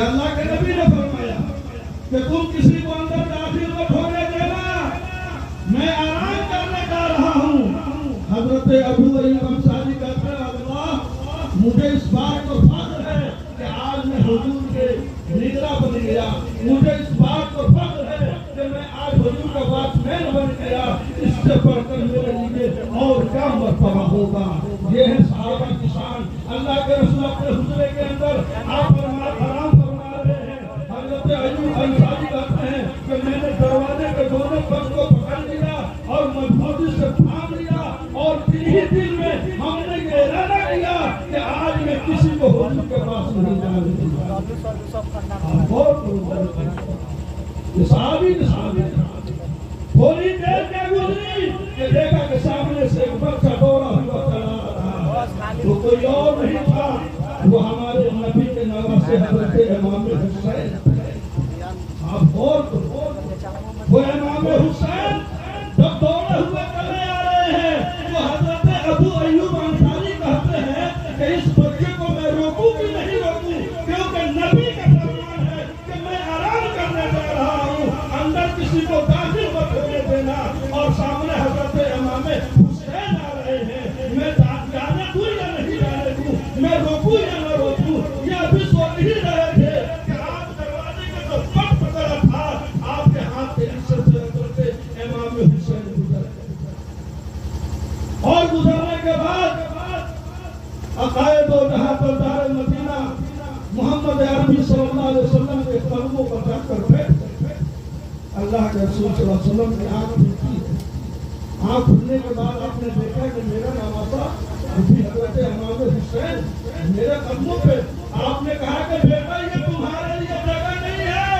अल्लाह के नबी ने फरमाया कि तुम किसी को अंदर दाखिल मत होने देना, मैं आराम करने जा रहा हूँ। हजरत अबू अय्यूब अंसारी कहते हैं, अल्लाह मुझे इस बात को फख्र है कि आज मैं हुजूर के निगरान बन गया, मुझे इस बात को फख्र है कि मैं आज हुजूर का वॉचमैन बन गया। इससे बढ़कर मेरे लिए और क्या मर्तबा होगा। ये है सहाबा की शान। अल्लाह के रसूल अपने हुजरे के अंदर आप आराम फरमा रहे हैं। हजरत अय्यूब अंसारी कहते हैं कि मैंने दरवाजे के दोनों पक्ष को पकड़ लिया और मजबूती से थाम लिया और ही दिन में हमने ये इरादा किया कि आज मैं किसी को हुजूर के पास नहीं जाने दूंगा। थोड़ी देर क्या गुजरी कि देखा कि सामने से एक बच्चा दौड़ा हुआ चला रहा, तो कोई और नहीं था, वो हमारे नबी के नवासे हजरत इमाम हुसैन। आप वो इमाम हुसैन जब दौड़े हुए चले आ रहे हैं तो हजरत अबू अय्यूब अंसारी कहते हैं कि इस बच्चे को मैं रोकूं कि नहीं रोकूं, क्योंकि नबी का फरमान है कि मैं आराम करने जा रहा हूं, अंदर किसी को दाखिल मत होने देना। और सामने हजरत इमाम हुसैन आ रहे हैं, मैं जाने दूं या नहीं जाने दूं, मैं रोकूं या न रोकूं। ये अभी सोच ही रहे थे कि आप दरवाजे का जो पट पकड़ा था आपके हाथ के नीचे से हजरत इमाम हुसैन गुजर गए। और गुजरने के बाद अकायद और जहां पर दार मदीना मोहम्मद अरबी सल्लल्लाहु अलैहि वसल्लम के कदमों पर जाकर बैठ गए। अल्लाह के रसूल सल्लल्लाहु अलैहि वसल्लम की आंख खुलती है। आंख खुलने के बाद आपने देखा कि मेरा नवासा हजरत इमाम हुसैन मेरे कदमों पे। आपने कहा कि बेटा ये तुम्हारे लिए जगह नहीं है,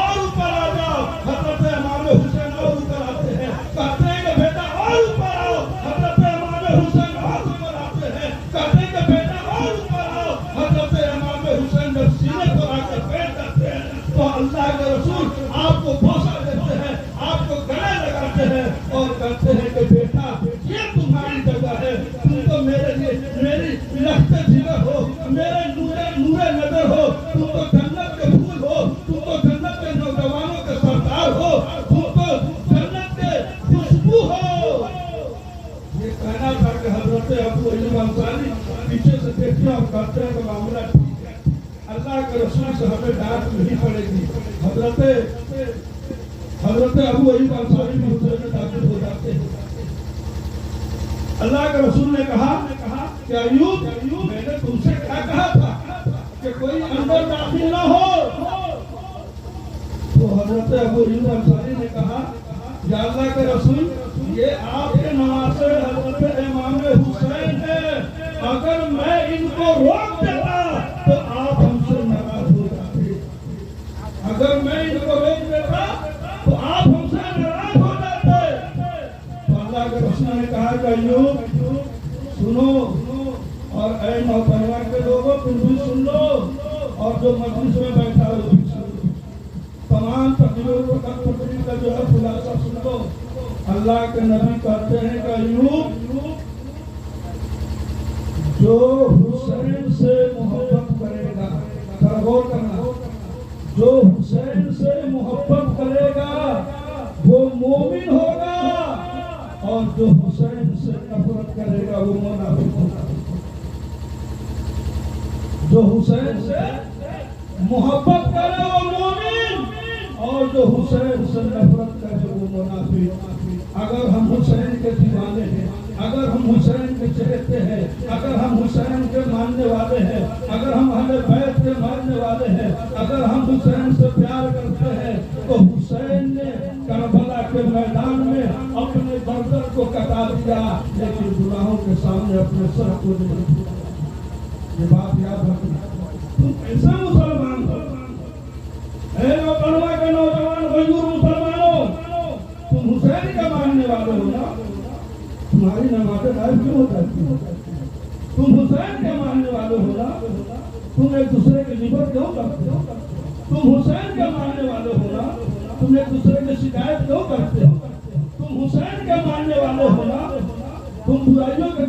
और ऊपर आ जाओ। हजरत इमाम हुसैन और ऊपर आते हैं, कहते हैं कि बेटा और ऊपर आओ। हजरत इमाम हुसैन और ऊपर आते हैं, कहते हैं कि बेटा और ऊपर आओ। हजरत इमाम हुसैन जब सीने पर आकर बैठ जाते हैं तो अल्लाह के रसूल आपको बोसा देते हैं, आपको गले लगाते हैं और कहते हैं कि बेटा ये तुम्हारी जगह है, तुम तो मेरे लिए मेरी लहते जिगर हो, मेरे नूरे नजर हो, तुम तो जन्नत के फूल हो, तुम तो जन्नत के नौजवानों के सरदार हो, तुम तो जन्नत के खुशबू हो। ये कहना था कि हजरत अबू अय्यूब अंसारी पीछे से देखते और कहते हैं कि मामला ठीक है, अल्लाह के रसूल से हमें डांट नहीं पड़ेगी। हजरत अबू अय्यूब अंसारी भी हुजूर में दाखिल हो जाते हैं। अल्लाह के रसूल ने कहा कि अय्यूब मैंने तुमसे क्या कहा था कि कोई अंदर दाखिल ना हो। तो हजरत अबू अय्यूब अंसारी ने कहा, या अल्लाह के रसूल ये आपके नवासे हजरत इमाम हुसैन है, अगर मैं इनको रोक देता तो आप हमसे नाराज हो जाते, अगर मैं इनको रोक देता तो आप हमसे नाराज हो जाते। तो अल्लाह के रसूल ने कहा कि अय्यूब सुनो, और ऐ नौजवान के लोगों तुम भी सुन लो, और जो मजलिस में बैठा हो भी सुन लो, तमाम तकरीरों का जो है खुलासा सुन लो। अल्लाह के नबी कहते हैं कि अय्यूब जो हुसैन से मोहब्बत करेगा, गौर करना, जो हुसैन से मोहब्बत करेगा वो मोमिन होगा, और जो हुसैन से नफरत करेगा वो मुनाफिक होगा। जो हुसैन से मोहब्बत करे वो मोमिन, और जो हुसैन से नफरत करे वो मुनाफिक। अगर हम हुसैन के दीवाने हैं, अगर हम हुसैन के चहेते हैं, अगर हम हुसैन के मानने वाले हैं, अगर हम अहले बैत के मानने वाले हैं, अगर हम हुसैन से प्यार करते हैं, तो हुसैन ने करबला के मैदान में अपने गर्दन को कटा दिया, लेकिन गुनाहों के सामने अपने सर को नहीं दिया। ये बात याद रखना। तुम ऐसा मुसलमान हो, के नौजवान मजदूर मुसलमानों, तुम हुसैन का मानने वाले हो ना, तुम्हारी नमाज़ें गायब क्यों हो जाती है? तुम हुसैन के मानने वाले हो ना, तुम एक दूसरे की गिबत क्यों करते हो? तुम हुसैन के मानने वाले हो ना, तुम एक दूसरे की शिकायत क्यों करते हो? तुम हुसैन के मानने वाले हो ना, तुम बुराइयों के